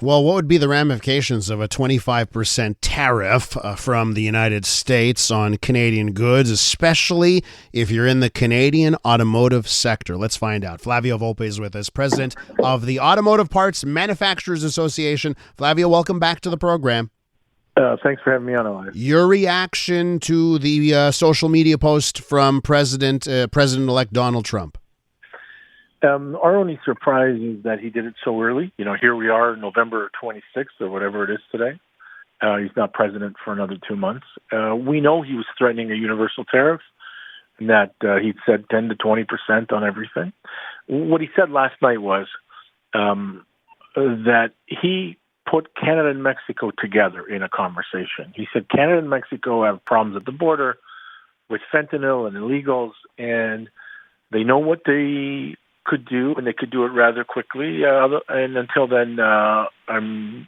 Well, what would be the ramifications of a 25% tariff from the United States on Canadian goods, especially if you're in the Canadian automotive sector? Let's find out. Flavio Volpe is with us, president of the Automotive Parts Manufacturers Association. Flavio, welcome back to the program. Thanks for having me on, Elias. Your reaction to the social media post from President-elect Donald Trump? Our only surprise is that he did it so early. Here we are, November 26th or whatever it is today. He's not president for another 2 months. We know he was threatening a universal tariff and that he'd said 10 to 20% on everything. What he said last night was that he put Canada and Mexico together in a conversation. He said Canada and Mexico have problems at the border with fentanyl and illegals, and they know what they could do, and they could do it rather quickly. And until then, I'm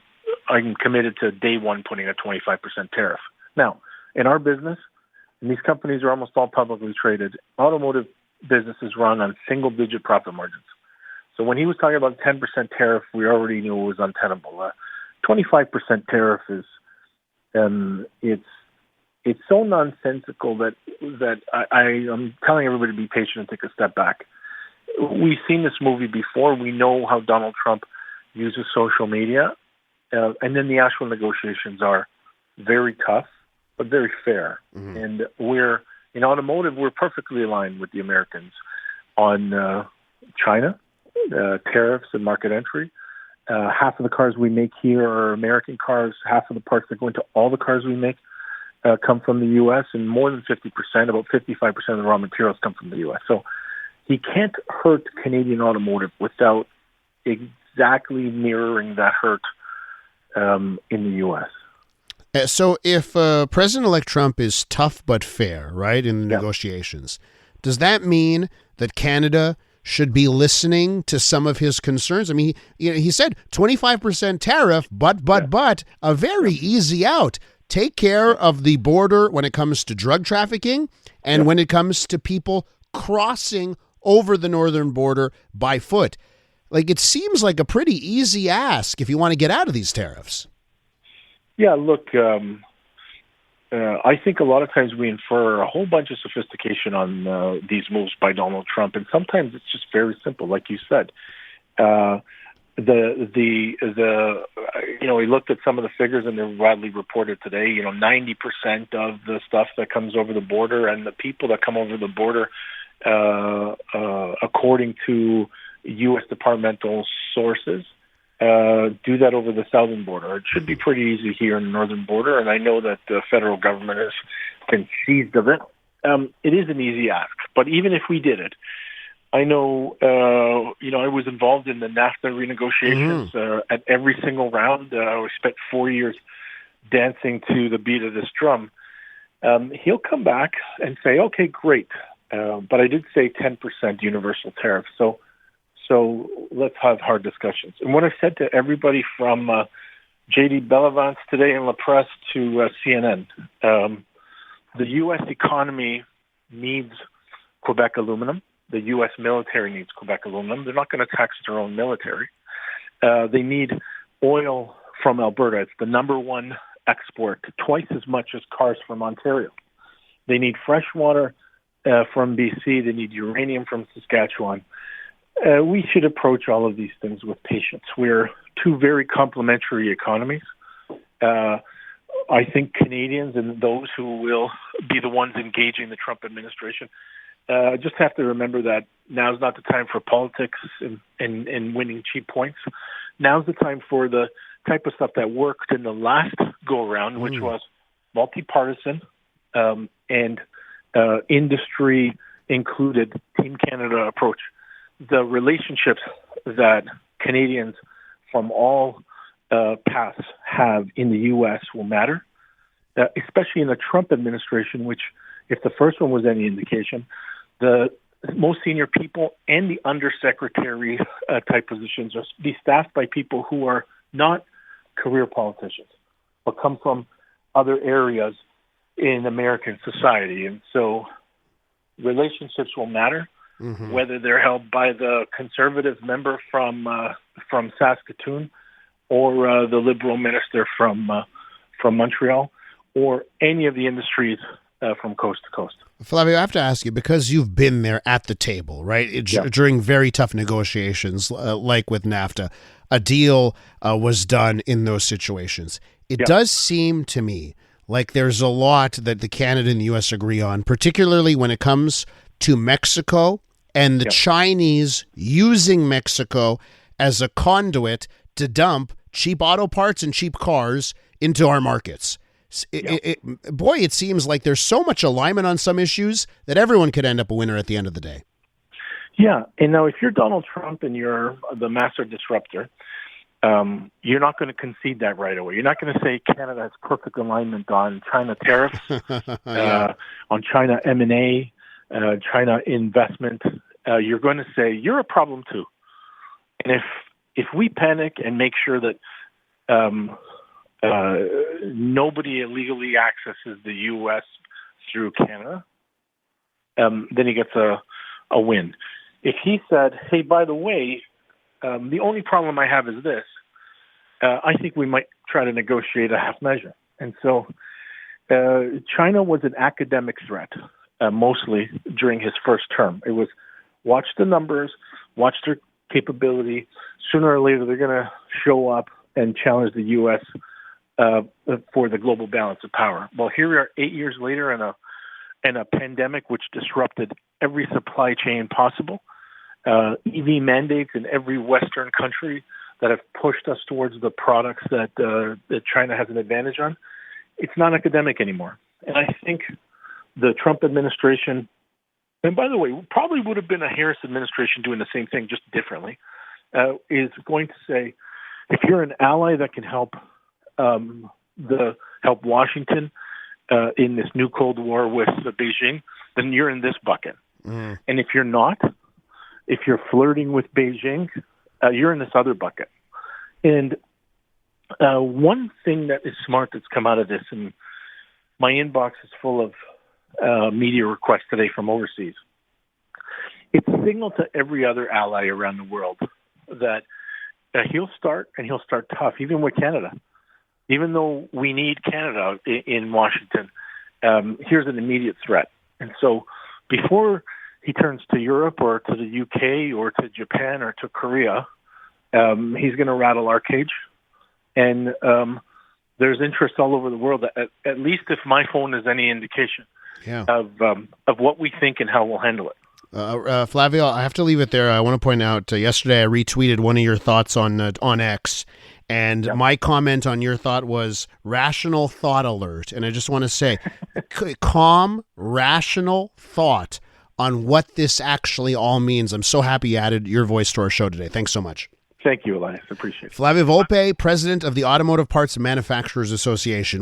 committed to day one putting a 25% tariff. Now, in our business, and these companies are almost all publicly traded, automotive businesses run on single-digit profit margins. So when he was talking about 10% tariff, we already knew it was untenable. 25% tariff is it's so nonsensical that I'm telling everybody to be patient and take a step back. We've seen this movie before. We know how Donald Trump uses social media, and then the actual negotiations are very tough but very fair. Mm-hmm. And in automotive, we're perfectly aligned with the Americans on China, tariffs and market entry. Half of the cars we make here are American cars. Half of the parts that go into all the cars we make come from the U.S., and more than 50%, about 55% of the raw materials come from the U.S. So he can't hurt Canadian automotive without exactly mirroring that hurt in the U.S. So if President-elect Trump is tough but fair, right, in the negotiations, does that mean that Canada should be listening to some of his concerns? I mean, he said 25% tariff, but a very easy out. Take care of the border when it comes to drug trafficking and when it comes to people crossing over the northern border by foot. Like, it seems like a pretty easy ask if you want to get out of these tariffs. Yeah, look, I think a lot of times we infer a whole bunch of sophistication on these moves by Donald Trump, and sometimes it's just very simple, like you said. He looked at some of the figures, and they're widely reported today. 90% of the stuff that comes over the border and the people that come over the border, according to U.S. departmental sources, do that over the southern border. It should be pretty easy here in the northern border, and I know that the federal government has been seized of it. It is an easy ask, but even if we did it, I know, I was involved in the NAFTA renegotiations at every single round. I spent 4 years dancing to the beat of this drum. He'll come back and say, okay, great, but I did say 10% universal tariff, so let's have hard discussions. And what I've said to everybody from J.D. Bellavance today in La Presse to CNN, the U.S. economy needs Quebec aluminum. The U.S. military needs Quebec aluminum. They're not going to tax their own military. They need oil from Alberta. It's the number one export, twice as much as cars from Ontario. They need fresh water from BC. They need uranium from Saskatchewan. We should approach all of these things with patience. We're two very complementary economies. I think Canadians and those who will be the ones engaging the Trump administration just have to remember that now's not the time for politics and winning cheap points. Now's the time for the type of stuff that worked in the last go-around, which was multi-partisan and industry-included Team Canada approach. The relationships that Canadians from all paths have in the U.S. will matter, especially in the Trump administration, which, if the first one was any indication, the most senior people and the undersecretary type positions are be staffed by people who are not career politicians, but come from other areas in American society. And so relationships will matter, whether they're held by the conservative member from Saskatoon or the Liberal minister from Montreal, or any of the industries from coast to coast. Flavio, I have to ask you, because you've been there at the table, right, during very tough negotiations, like with NAFTA, a deal was done in those situations. It does seem to me like there's a lot that the Canada and the U.S. agree on, particularly when it comes to Mexico and the Chinese using Mexico as a conduit to dump cheap auto parts and cheap cars into our markets. It seems like there's so much alignment on some issues that everyone could end up a winner at the end of the day. Yeah, and now if you're Donald Trump and you're the master disruptor, you're not going to concede that right away. You're not going to say Canada has perfect alignment on China tariffs, on China M&A, China investment. You're going to say you're a problem too. And if we panic and make sure that nobody illegally accesses the U.S. through Canada, then he gets a win. If he said, hey, by the way, the only problem I have is this, I think we might try to negotiate a half measure. And so China was an academic threat, mostly during his first term. It was watch the numbers, watch their capability. Sooner or later, they're going to show up and challenge the U.S. For the global balance of power. Well, here we are 8 years later in a pandemic which disrupted every supply chain possible. EV mandates in every Western country that have pushed us towards the products that China has an advantage on. It's not academic anymore. And I think the Trump administration, and by the way, probably would have been a Harris administration doing the same thing, just differently, is going to say, if you're an ally that can help help Washington in this new Cold War with Beijing, then you're in this bucket. And if you're not, if you're flirting with Beijing, you're in this other bucket. And one thing that is smart that's come out of this, and my inbox is full of media requests today from overseas, it's a signal to every other ally around the world that he'll start tough, even with Canada. Even though we need Canada in Washington, here's an immediate threat. And so before he turns to Europe or to the UK or to Japan or to Korea, he's going to rattle our cage. And there's interest all over the world, at least if my phone is any indication of what we think and how we'll handle it. Flavio, I have to leave it there. I want to point out, yesterday I retweeted one of your thoughts on X. And my comment on your thought was rational thought alert. And I just want to say, calm, rational thought on what this actually all means. I'm so happy you added your voice to our show today. Thanks so much. Thank you, Elias. Appreciate it. Flavio Volpe, president of the Automotive Parts Manufacturers Association.